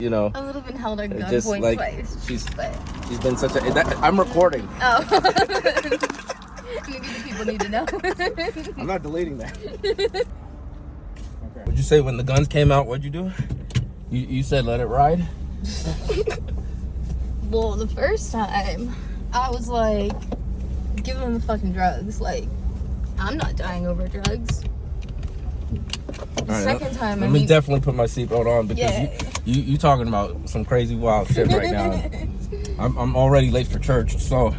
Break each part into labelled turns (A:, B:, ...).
A: You know,
B: I've been held at
A: just
B: gunpoint
A: like
B: twice.
A: she's been such a. I'm recording.
B: Oh. Maybe the people need to know.
A: I'm not deleting that. Okay. What'd you say when the guns came out? What'd you do? You said let it ride?
B: Well, the first time, I was like, give them the fucking drugs. Like, I'm not dying over drugs. The second time,
A: let me definitely put my seatbelt on because you talking about some crazy wild shit right now. I'm already late for church, so.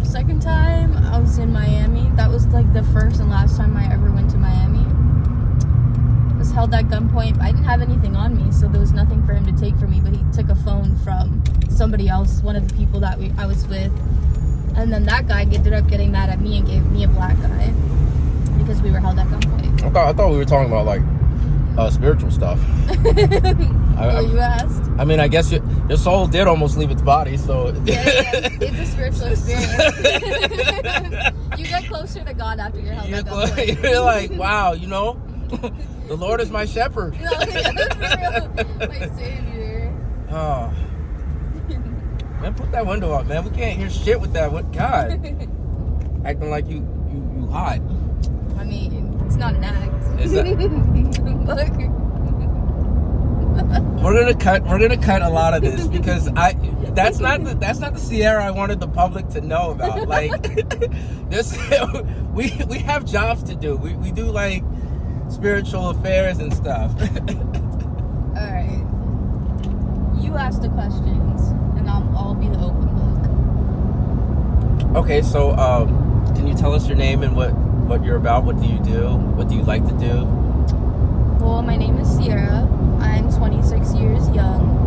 B: Second time, I was in Miami. That was like the first and last time I ever went to Miami. I was held at gunpoint. I didn't have anything on me, so there was nothing for him to take from me, but he took a phone from somebody else, one of the people that I was with. And then that guy ended up getting mad at me and gave me a black eye because we were held at gunpoint.
A: I thought we were talking about like spiritual stuff.
B: Well, you asked.
A: I mean, I guess your soul did almost leave its body, so.
B: Yeah. It's a spiritual experience. You get closer to God after you're held at gunpoint.
A: You're like, wow, you know, the Lord is my shepherd.
B: No, yeah, for real. My savior.
A: Oh. Man, put that window up, man. We can't hear shit with that. God. Acting like you hot.
B: I mean, it's not an act.
A: Is that? We're gonna cut a lot of this because that's not the Sierra I wanted the public to know about. Like this, we have jobs to do. We do like spiritual affairs and stuff.
B: All right, you ask the questions and I'll be the open book.
A: Okay, so can you tell us your name and what you're about? What do you do? What do you like to do?
B: Well, my name is Sierra. I'm 26 years young.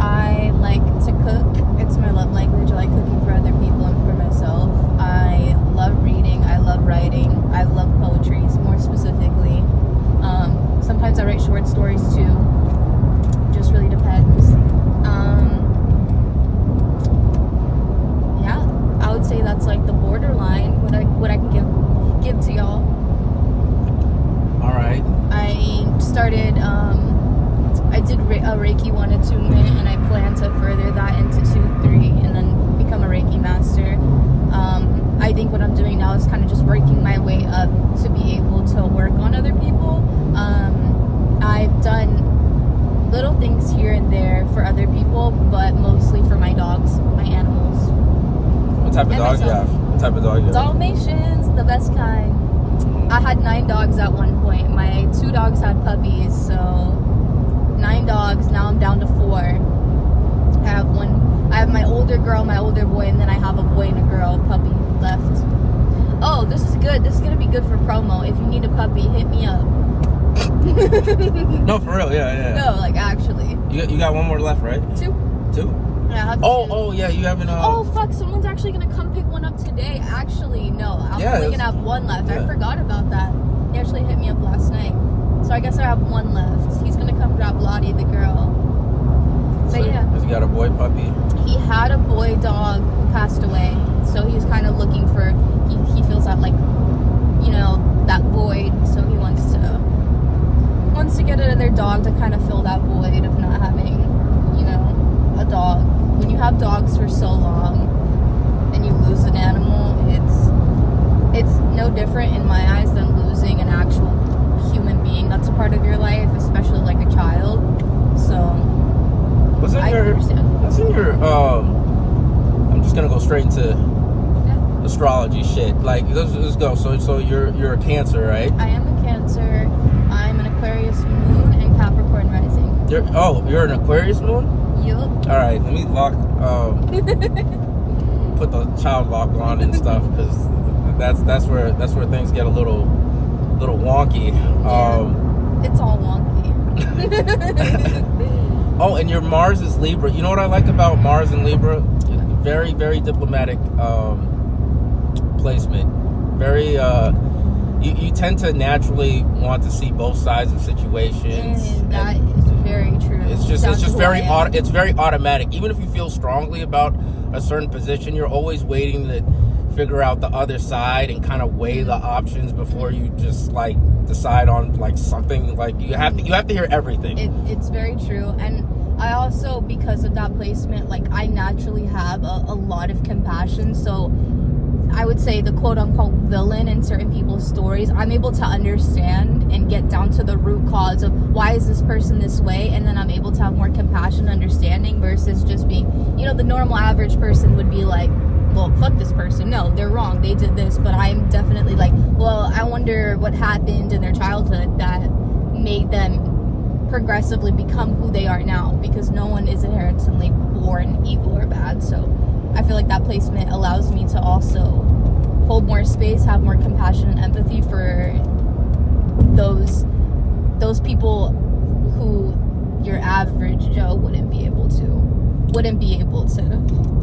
B: I like to cook. It's my love language. I like cooking for other people and for myself. I love reading. I love writing. I love poetry, more specifically. Sometimes I write short stories too. Just really depends. Yeah, I would say that's like the borderline. What I can give to y'all.
A: All right.
B: I started, I did a Reiki 1 and 2 minute, and I plan to further that into 2-3 and then become a Reiki master. I think what I'm doing now is kind of just working my way up to be able to work on other people. I've done little things here and there for other people, but mostly for my dogs, my animals.
A: What type of dog you have? What type of dog you have?
B: Dalmatians, the best kind. I had 9 dogs at one point. My 2 dogs had puppies, so 9 dogs. Now I'm down to 4. I have my older girl, my older boy, and then I have a boy and a girl puppy left. Oh, this is good. This is gonna be good for promo. If you need a puppy, hit me up.
A: No, for real, yeah.
B: No, like actually.
A: You got one more left, right?
B: 2.
A: 2?
B: Yeah, I have 2.
A: Oh, yeah, you haven't.
B: Oh fuck! Someone's actually gonna come pick one up today. Actually, no, I'm only gonna have 1 left. Yeah. I forgot about that. He actually hit me up last night, so I guess I have 1 left. He's gonna come grab Lottie, the girl. But yeah.
A: Has he got a boy puppy?
B: He had a boy dog who passed away, so he's kind of looking for. He feels that like, you know, that void. So he wants to get another dog to kind of fill that void of not having, you know, a dog. When you have dogs for so long and you lose an animal, it's no different in my eyes than losing an actual human being that's a part of your life, especially like a child. So I understand.
A: I'm just gonna go straight into astrology shit. Like let's go. So you're a Cancer, right?
B: I am a Cancer. I'm an Aquarius moon and Capricorn rising.
A: You're an Aquarius moon?
B: Yup.
A: All right, let me lock. Put the child lock on and stuff because that's where things get a little wonky.
B: It's all wonky.
A: Oh, and your Mars is Libra. You know what I like about Mars and Libra? Very, very diplomatic placement. Very. You tend to naturally want to see both sides of situations.
B: And that is very true.
A: It's just very it's very automatic. Even if you feel strongly about a certain position, you're always waiting figure out the other side and kind of weigh the options before you just like decide on like something. Like you have to hear everything.
B: It's very true. And I also, because of that placement, like I naturally have a lot of compassion. So I would say the quote unquote villain in certain people's stories, I'm able to understand and get down to the root cause of why is this person this way, and then I'm able to have more compassion, understanding, versus just being, the normal average person would be like, well, fuck this person. No, they're wrong. They did this. But I'm definitely like, well, I wonder what happened in their childhood that made them progressively become who they are now, because no one is inherently born evil or bad. So I feel like that placement allows me to also hold more space, have more compassion and empathy for those people who your average Joe wouldn't be able to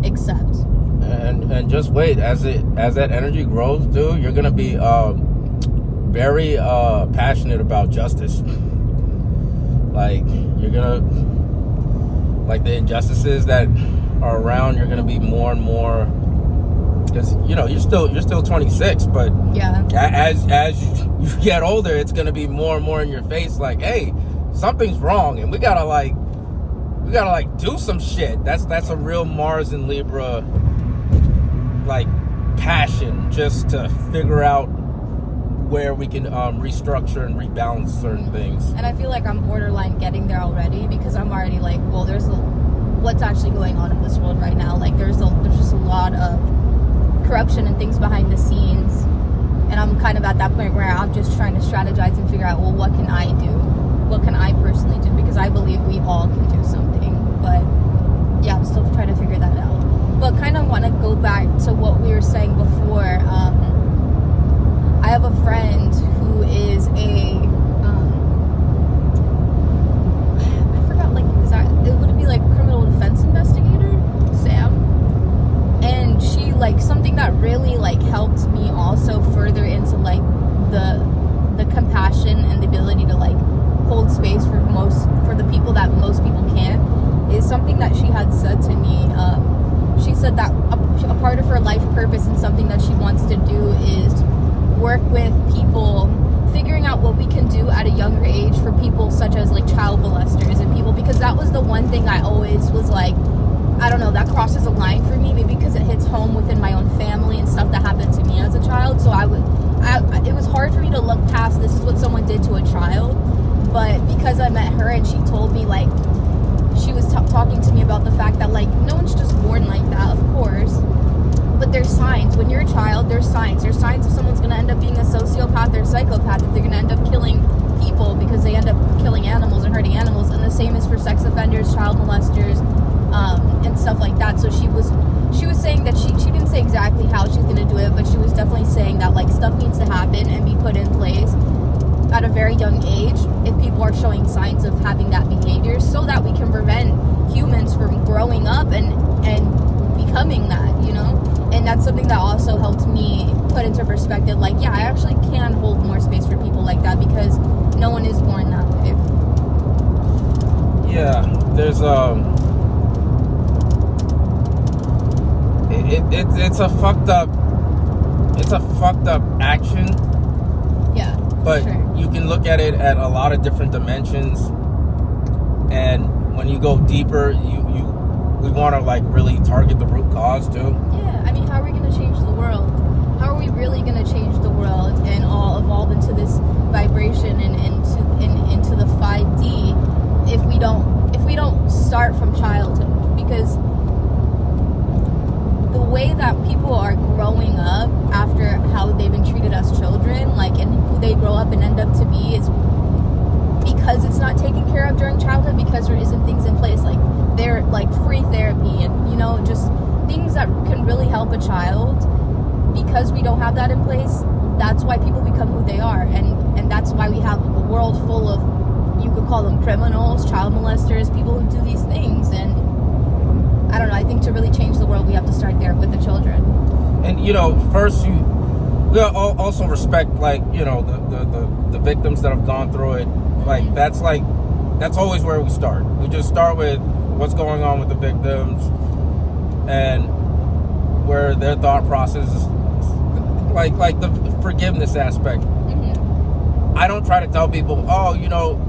B: accept.
A: And just wait, as that energy grows, dude, you're gonna be very passionate about justice. Like you're gonna, like the injustices that are around, you're gonna be more and more, because you're still 26, but
B: yeah,
A: as you get older, it's gonna be more and more in your face. Like, hey, something's wrong, and we gotta do some shit. That's a real Mars and Libra like passion, just to figure out where we can restructure and rebalance certain things.
B: And I feel like I'm borderline getting there already, because I'm already like, well, what's actually going on in this world right now. Like there's just a lot of corruption and things behind the scenes, and I'm kind of at that point where I'm just trying to strategize and figure out, well, what can I do? What can I personally do? Because I believe we all can do something. But yeah, I'm still trying to figure that out. But kind of want to go back to what we were saying before. I have a friend who is I forgot, like, it would be like criminal defense investigator, Sam. And she, like, something that really like helped me also further into like the compassion and the ability to like hold space for the people that most people can't, is something that she had said to me. She said that a part of her life purpose and something that she wants to do is work with people, figuring out what we can do at a younger age for people such as like child molesters and people, because that was the one thing I always was like, I don't know, that crosses a line for me, maybe because it hits home within my own family and stuff that happened to me as a child. So it was hard for me to look past, this is what someone did to a child. But because I met her and she told me, like, she was talking to me about the fact that, like, no one's just born like that, of course, but there's signs. When you're a child, there's signs if someone's going to end up being a sociopath or psychopath, if they're going to end up killing people because they end up killing animals and hurting animals. And the same is for sex offenders, child molesters, and stuff like that. So she was saying that she didn't say exactly how she's going to do it, but she was definitely saying that, like, stuff needs to happen and be put in place at a very young age if people are showing signs of having that behavior, so that we can prevent humans from growing up and becoming that, and that's something that also helped me put into perspective, like, yeah, I actually can hold more space for people like that, because no one is born that way.
A: Yeah, there's it's a fucked up action.
B: Yeah,
A: but
B: sure.
A: You can look at it at a lot of different dimensions, and when you go deeper, we want to like really target the root cause too.
B: Yeah, I mean, how are we going to change the world? How are we really going to change the world and all evolve into this vibration and into the 5D if we don't start from childhood? Because the way that people are growing up after how they've been treated as children, like, and who they grow up and end up to be, is because it's not taken care of during childhood, because there isn't things in place like they're like free therapy and just things that can really help a child. Because we don't have that in place, that's why people become who they are, and that's why we have a world full of, you could call them criminals, child molesters, people who do these things. And I don't know, I think to really change the world, we have to start there with the children. And
A: first we also respect, like, the victims that have gone through it. Like, that's always where we start. We just start with what's going on with the victims and where their thought process like the forgiveness aspect.
B: Mm-hmm.
A: I don't try to tell people, oh, you know,